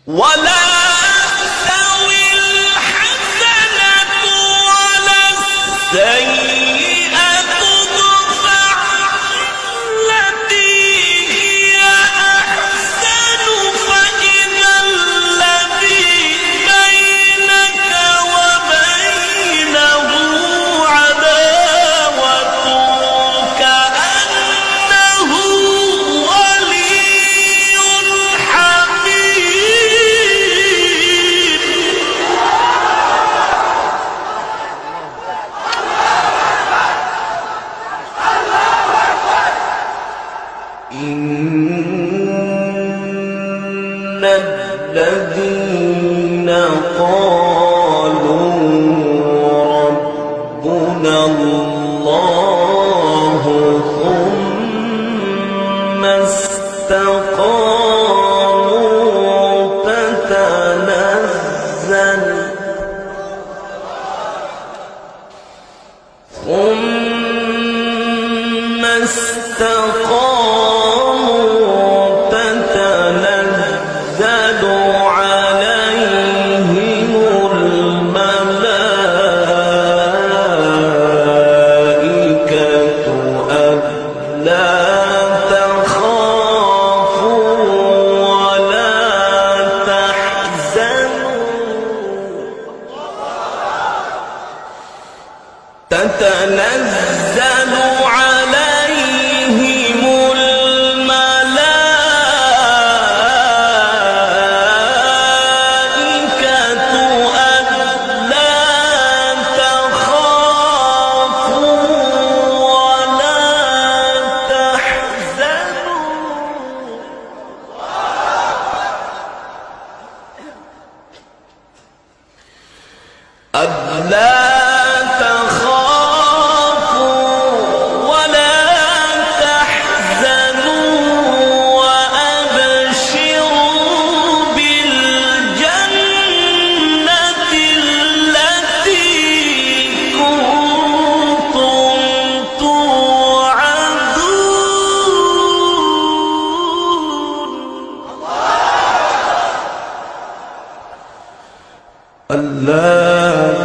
ولا تستوي الحسنة ولا السيئة ادفع بالتي هي أحسن فإذا الذي بينك وبينه عداوة كأنه ولي حميم. إن الذين قالوا ربنا الله ثم استقاموا تتنزل عليهم الملائكة ألا تخافوا ولا تحزنوا تتنزل عليهم الملائكة ألا تخافوا ولا تحزنوا ألا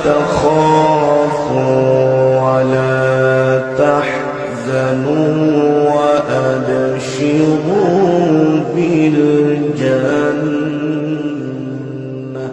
تخافوا ولا تحزنوا وأبشروا بالجنة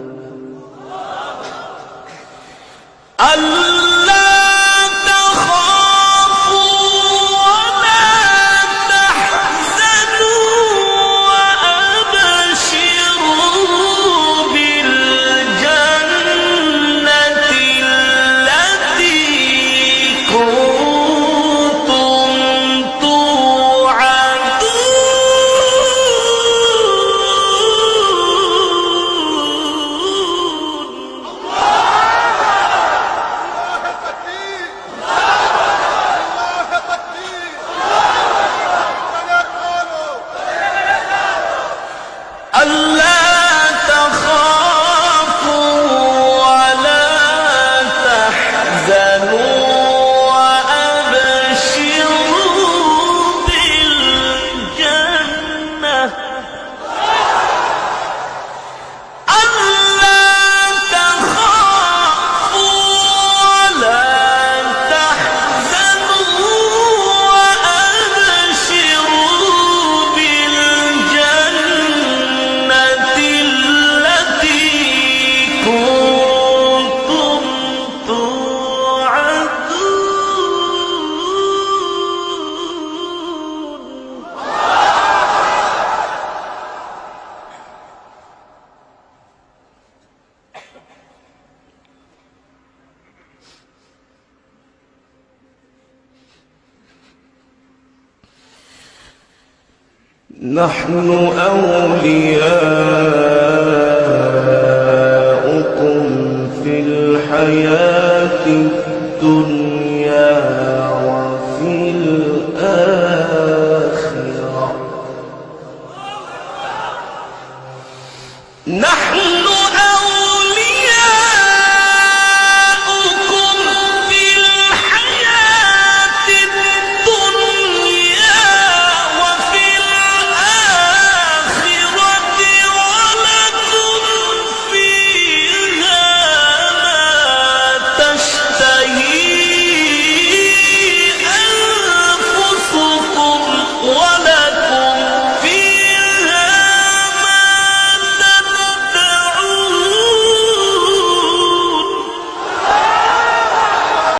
ألا تخافوا ولا تحزنوا وأبشروا بالجنة التي كنتم نحن أولياؤكم في الحياة الدنيا وفي الآخرة نحن